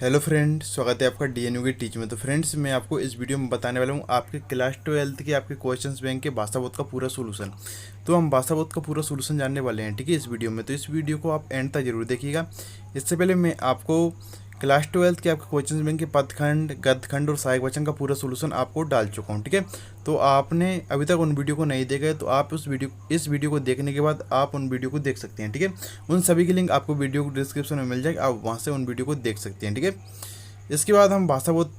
Hello friend, स्वागत है आपका डीएनयू के टीच में। तो फ्रेंड्स, मैं आपको इस वीडियो में बताने वाला हूँ आपके क्लास 12 के आपके क्वेश्चंस बैंक के भाषा बोध का पूरा सोल्यूशन। तो हम भाषा बोध का पूरा सोल्यूशन जानने वाले हैं, ठीक है, इस वीडियो में। तो इस वीडियो को आप एंड तक जरूर देखिएगा। इससे पहले मैं आपको क्लास 12 के आपके क्वेश्चन बैंक के पदखंड, गद्यखंड और सहायक वचन का पूरा सोल्यूशन आपको डाल चुका हूँ, ठीक है। तो आपने अभी तक उन वीडियो को नहीं देखा है तो आप इस वीडियो को देखने के बाद आप उन वीडियो को देख सकते हैं, ठीक है। उन सभी की लिंक आपको वीडियो को डिस्क्रिप्शन में मिल जाएगी, आप वहाँ से उन वीडियो को देख सकते हैं, ठीक है। इसके बाद हम भाषा बोध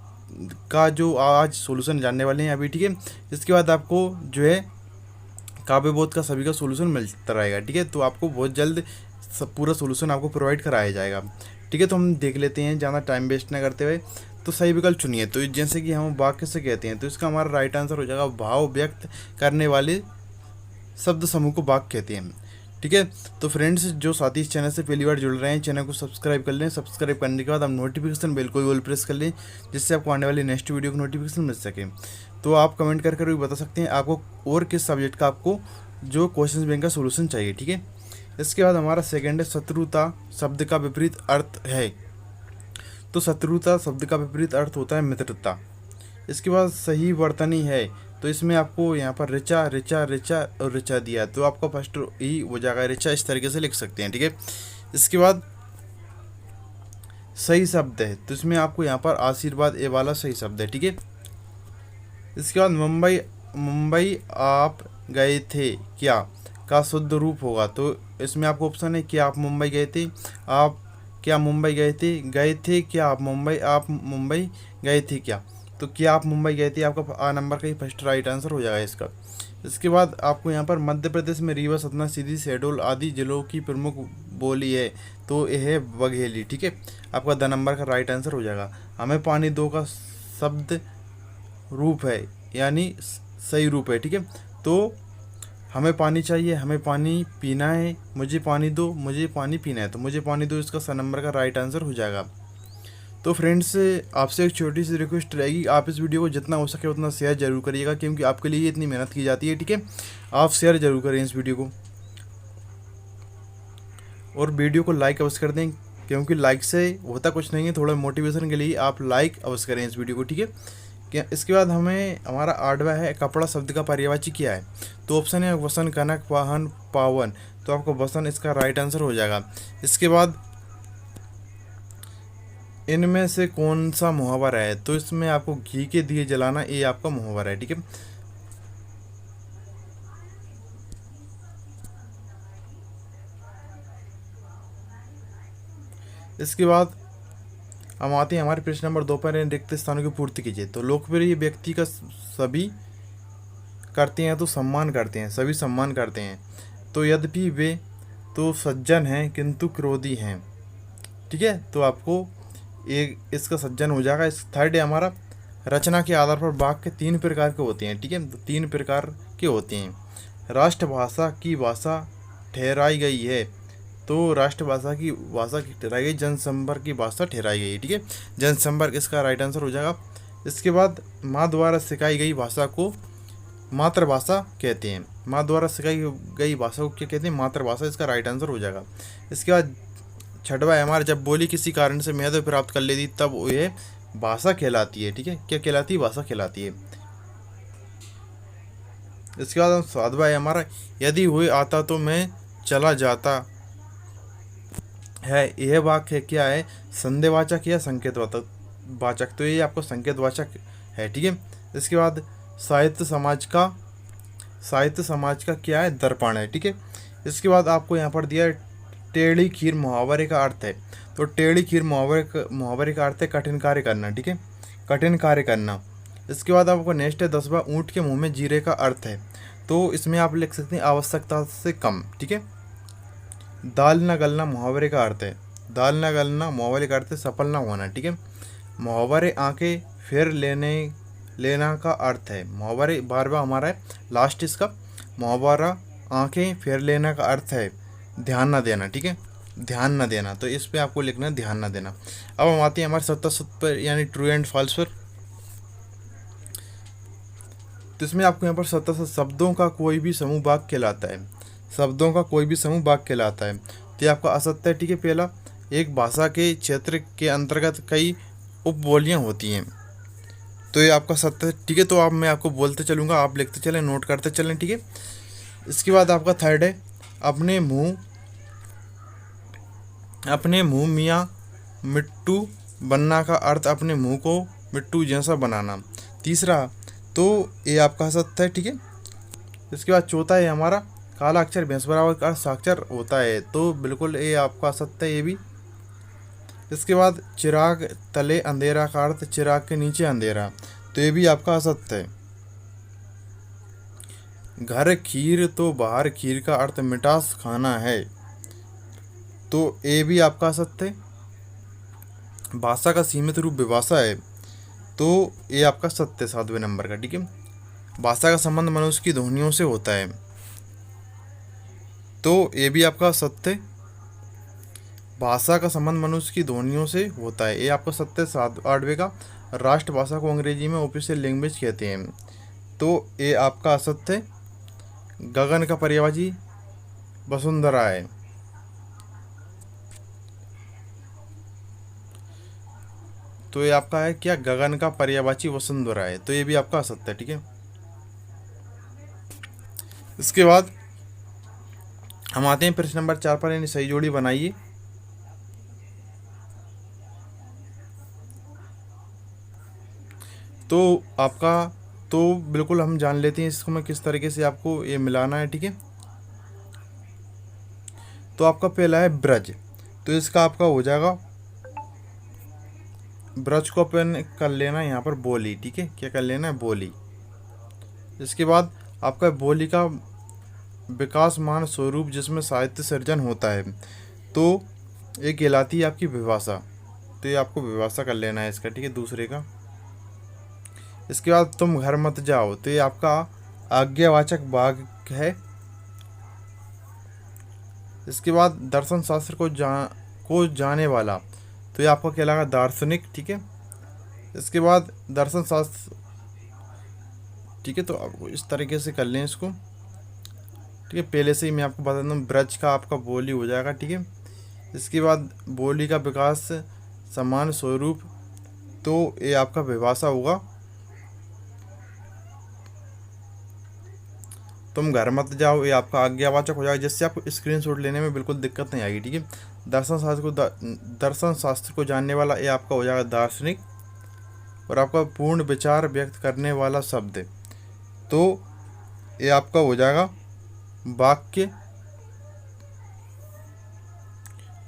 का जो आज सॉल्यूशन जानने वाले हैं अभी, ठीक है। इसके बाद आपको जो है काव्य बोध का सभी का सॉल्यूशन मिलता रहेगा, ठीक है। तो आपको बहुत जल्द पूरा सॉल्यूशन आपको प्रोवाइड कराया जाएगा, ठीक है। तो हम देख लेते हैं ज़्यादा टाइम वेस्ट ना करते हुए। तो सही विकल्प चुनिए। तो जैसे कि हम वाक्य से कहते हैं तो इसका हमारा राइट आंसर हो जाएगा भाव व्यक्त करने वाले शब्द समूह को वाक्य कहते हैं, ठीक है। तो फ्रेंड्स, जो साथी इस चैनल से पहली बार जुड़ रहे हैं, चैनल को सब्सक्राइब कर लें। सब्सक्राइब करने के बाद आप नोटिफिकेशन बेल को ऑल प्रेस कर लें, जिससे आपको आने वाली नेक्स्ट वीडियो की नोटिफिकेशन मिल सके। तो आप कमेंट कर भी बता सकते हैं आपको और किस सब्जेक्ट का आपको जो क्वेश्चन बैंक का सोल्यूशन चाहिए, ठीक है। इसके बाद हमारा सेकेंड है शत्रुता शब्द का विपरीत अर्थ है। तो शत्रुता शब्द का विपरीत अर्थ होता है मित्रता। इसके बाद सही वर्तनी है। तो इसमें आपको यहाँ पर ऋचा ऋचा ऋचा और ऋचा दिया, तो आपका फर्स्ट ही हो जाएगा ऋचा। इस तरीके से लिख सकते हैं, ठीक है। इसके बाद सही शब्द है, तो इसमें आपको यहाँ पर आशीर्वाद ए वाला सही शब्द है, ठीक है। इसके बाद मुंबई मुंबई आप गए थे क्या का शुद्ध रूप होगा। तो इसमें आपको ऑप्शन है क्या आप मुंबई गए थे, आप क्या मुंबई गए थे क्या आप मुंबई गए थे क्या। तो क्या आप मुंबई गए थे आपका आ नंबर का ही फर्स्ट राइट आंसर हो जाएगा इसका। इसके बाद आपको यहाँ पर मध्य प्रदेश में रीवा, सतना, सीधी, शहडोल आदि जिलों की प्रमुख बोली है। तो यह है बघेली, ठीक है। आपका द नंबर का राइट आंसर हो जाएगा। हमें पानी दो का शब्द रूप है, यानी सही रूप है, ठीक है। तो हमें पानी चाहिए, हमें पानी पीना है, मुझे पानी दो, मुझे पानी पीना है। तो मुझे पानी दो इसका स नंबर का राइट आंसर हो जाएगा। तो फ्रेंड्स, आपसे एक छोटी सी रिक्वेस्ट रहेगी, आप इस वीडियो को जितना हो सके उतना शेयर जरूर करिएगा, क्योंकि आपके लिए इतनी मेहनत की जाती है, ठीक है। आप शेयर जरूर करें इस वीडियो को, और वीडियो को लाइक अवश्य कर दें, क्योंकि लाइक से होता कुछ नहीं है, थोड़ा मोटिवेशन के लिए आप लाइक अवश्य करें इस वीडियो को, ठीक है। इसके बाद हमें हमारा 8वां है कपड़ा शब्द का पर्यायवाची क्या है। तो ऑप्शन है वसन, कनक, वाहन, पावन। तो आपको वसन इसका राइट आंसर हो जाएगा। इसके बाद इनमें से कौन सा मुहावरा है। तो इसमें आपको घी के दिए जलाना, ये आपका मुहावरा है, ठीक है। इसके बाद हम आते हैं हमारे प्रश्न नंबर 2 पर, रिक्त स्थानों की पूर्ति कीजिए। तो लोकप्रिय व्यक्ति का सभी करते हैं तो सम्मान करते हैं, सभी सम्मान करते हैं। तो यद्यपि वे तो सज्जन हैं किंतु क्रोधी हैं, ठीक है। तो आपको एक इसका सज्जन हो जाएगा। इस थर्ड है हमारा रचना के आधार पर वाक्य 3 प्रकार के होते हैं, ठीक है। तो 3 प्रकार के होते हैं। राष्ट्रभाषा की भाषा ठहराई गई है। तो राष्ट्रभाषा की भाषा ठहराई गई, जनसंपर्क की भाषा ठहराई गई, ठीक है। जनसंपर्क इसका राइट आंसर हो जाएगा। इसके बाद माँ द्वारा सिखाई गई भाषा को मातृभाषा कहते हैं। माँ द्वारा सिखाई गई भाषा को क्या कहते हैं, मातृभाषा, इसका राइट आंसर हो जाएगा। इसके बाद 6वां है हमारा जब बोली किसी कारण से महत्व प्राप्त कर लेती तब यह भाषा कहलाती है, ठीक है। क्या कहलाती है, भाषा कहलाती है। इसके बाद 7वां है हमारा यदि हुए आता तो मैं चला जाता है। यह वाक्य क्या है, संदेहवाचक या संकेतवाचक। तो ये आपको संकेतवाचक है, ठीक है। इसके बाद साहित्य समाज का क्या है, दर्पण है, ठीक है। इसके बाद आपको यहाँ पर दिया है टेढ़ी खीर मुहावरे का अर्थ है। तो टेढ़ी खीर मुहावरे का अर्थ है कठिन कार्य करना, ठीक है, कठिन कार्य करना। इसके बाद आपको नेक्स्ट है 10वां ऊँट के मुंह में जीरे का अर्थ है। तो इसमें आप लिख सकते हैं आवश्यकता से कम, ठीक है। दाल न गलना मुहावरे का अर्थ है, दाल न गलना मुहावरे का अर्थ है सफल ना होना, ठीक है। मुहावरे आंखें फेर लेना का अर्थ है। मुहावरे 12वां हमारा है लास्ट इसका, मुहावरा आंखें फेर लेना का अर्थ है ध्यान न देना, ठीक है, ध्यान न देना। तो इस पे आपको लिखना है ध्यान न देना। अब हम आते हैं हमारे सत्य पर, यानी ट्रू एंड फॉल्स पर। तो इसमें आपको यहाँ पर सत्य शब्दों का कोई भी समूह वाक्य कहलाता है, शब्दों का कोई भी समूह वाक्य कहलाता है। तो ये आपका असत्य है, ठीक है, पहला। एक भाषा के क्षेत्र के अंतर्गत कई उपबोलियाँ होती हैं। तो ये आपका सत्य है, ठीक है। तो आप मैं आपको बोलते चलूँगा, आप लिखते चलें, नोट करते चलें, ठीक है। इसके बाद आपका थर्ड है अपने मुंह मियाँ मिट्टू बनना का अर्थ अपने मुंह को मिट्टू जैसा बनाना। तीसरा, तो ये आपका सत्य है, ठीक है। इसके बाद चौथा है हमारा काला अक्षर भैंस बराबर का साक्षर होता है, तो बिल्कुल ये आपका सत्य है ये भी। इसके बाद चिराग तले अंधेरा का अर्थ चिराग के नीचे अंधेरा, तो ये भी आपका असत्य है। घर खीर तो बाहर खीर का अर्थ मिठास खाना है, तो ये भी आपका असत्य है। भाषा का सीमित रूप विभाषा है, तो ये आपका सत्य 7वें नंबर का, ठीक है। भाषा का संबंध मनुष्य की ध्वनियों से होता है, तो ये भी आपका सत्य है। भाषा का संबंध मनुष्य की ध्वनियों से होता है, ये आपका सत्य 8वें का। राष्ट्रभाषा को अंग्रेजी में ऑफिशियल लैंग्वेज कहते हैं, तो ये आपका असत्य है। गगन का पर्यायवाची वसुंधरा है, तो ये आपका है क्या, गगन का पर्यायवाची वसुंधरा है, तो ये भी आपका असत्य है, ठीक है। इसके बाद हम आते हैं प्रश्न नंबर 4 पर, यानी सही जोड़ी बनाइए। तो आपका तो बिल्कुल हम जान लेते हैं इसको मैं किस तरीके से आपको ये मिलाना है, ठीक है। तो आपका पहला है ब्रज, तो इसका आपका हो जाएगा, ब्रज को अपन कर लेना है यहाँ पर बोली, ठीक है। क्या कर लेना है, बोली। इसके बाद आपका बोली का विकासमान स्वरूप जिसमें साहित्य सृजन होता है, तो ये कहलाती है आपकी विभाषा, तो ये आपको विभाषा कर लेना है इसका, ठीक है, दूसरे का। इसके बाद तुम घर मत जाओ, तो ये आपका आज्ञावाचक वाक्य है। इसके बाद दर्शन शास्त्र को जाने वाला, तो ये आपका कहलाएगा दार्शनिक, ठीक है। इसके बाद दर्शन शास्त्र, ठीक है, तो आपको इस तरीके से कर लें इसको, ठीक है। पहले से ही मैं आपको बता दूँ, ब्रज का आपका बोली हो जाएगा, ठीक है। इसके बाद बोली का विकास समान स्वरूप, तो ये आपका विभाषा होगा। तुम घर मत जाओ, ये आपका आज्ञावाचक हो जाएगा, जिससे आपको स्क्रीनशॉट लेने में बिल्कुल दिक्कत नहीं आएगी, ठीक है। दर्शन शास्त्र को जानने वाला, ये आपका हो जाएगा दार्शनिक। और आपका पूर्ण विचार व्यक्त करने वाला शब्द, तो ये आपका हो जाएगा वाक्य।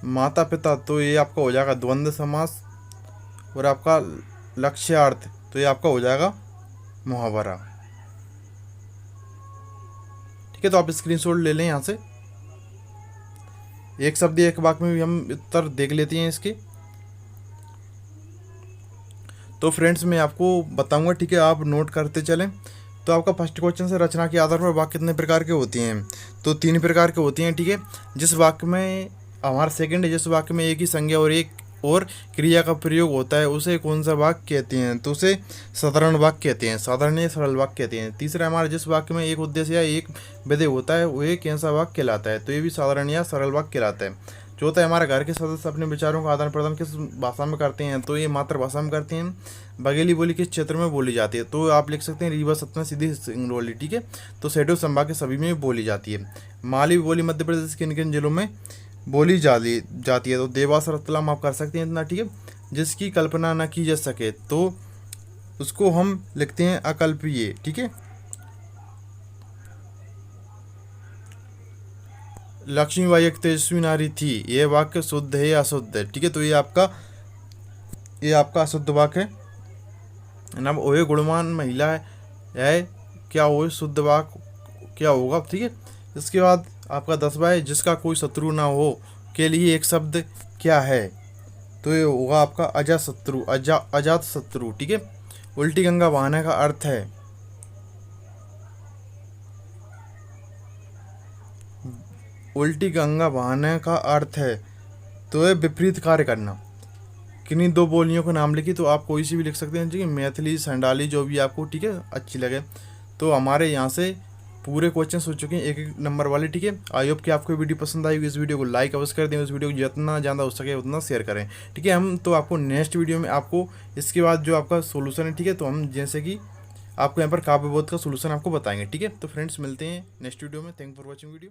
माता पिता, तो ये आपका हो जाएगा द्वंद्व समास। और आपका लक्ष्यार्थ, तो ये आपका हो जाएगा मुहावरा, ठीक है। तो आप स्क्रीनशॉट ले लें यहाँ से। एक शब्द एक वाक्य में भी हम उत्तर देख लेते हैं इसके। तो फ्रेंड्स मैं आपको बताऊंगा, ठीक है, आप नोट करते चलें। तो आपका फर्स्ट क्वेश्चन से रचना के आधार पर वाक्य कितने प्रकार के होते हैं, तो 3 प्रकार के होते हैं, ठीक है। जिस वाक्य में हमारा सेकंड है, जिस वाक्य में एक ही संज्ञा और एक और क्रिया का प्रयोग होता है, उसे कौन सा वाक्य कहते हैं, तो उसे साधारण वाक्य कहते हैं, साधारण या सरल वाक्य कहते हैं। तीसरा हमारा जिस वाक्य में एक उद्देश्य या एक विधेय होता है, वह कैसा वाक्य कहलाता है, तो ये भी साधारण या सरल वाक्य कहलाता है। चौथा है हमारा घर के सदस्य अपने विचारों का आदान प्रदान किस भाषा में करते हैं, तो ये मातृभाषा में करते हैं। बघेली बोली किस क्षेत्र में बोली जाती है, तो आप लिख सकते हैं रीवा, सतना, सीधी, सिंगरौली, ठीक है। तो शहडोल संभाग के सभी में बोली जाती है। मालवी बोली मध्य प्रदेश के किन किन जिलों में बोली जाती है, तो देवास, रतलाम आप कर सकते हैं इतना, ठीक है। जिसकी कल्पना न की जा सके, तो उसको हम लिखते हैं अकल्पनीय, ठीक है। लक्ष्मीबाई एक तेजस्वी नारी थी, ये वाक्य शुद्ध है या अशुद्ध है, ठीक है। तो ये आपका अशुद्ध वाक्य है। ना वह गुणवान महिला है, क्या वो शुद्ध वाक्य क्या होगा, ठीक है। इसके बाद आपका 10वां है जिसका कोई शत्रु ना हो के लिए एक शब्द क्या है, तो ये होगा आपका अजात शत्रु, ठीक है। उल्टी गंगा बहाने का अर्थ है, उल्टी गंगा बहाने का अर्थ है, तो ये विपरीत कार्य करना। किन्हीं 2 बोलियों के नाम लिखी, तो आप कोई सी भी लिख सकते हैं, ठीक है। मैथिली, संडाली, जो भी आपको ठीक है अच्छी लगे। तो हमारे यहाँ से पूरे क्वेश्चंस हो चुके हैं एक एक नंबर वाले, ठीक है। आई होप कि आपको वीडियो पसंद आएगी। इस वीडियो को लाइक अवश्य कर दें, इस वीडियो को जितना ज़्यादा हो सके उतना शेयर करें, ठीक है। हम तो आपको नेक्स्ट वीडियो में आपको इसके बाद जो आपका सोल्यूशन है, ठीक है, तो हम जैसे कि आपको यहाँ पर काव्य बोध का सोल्यूशन आपको बताएंगे, ठीक है। तो फ्रेंड्स मिलते हैं नेक्स्ट वीडियो में। Thank for watching video.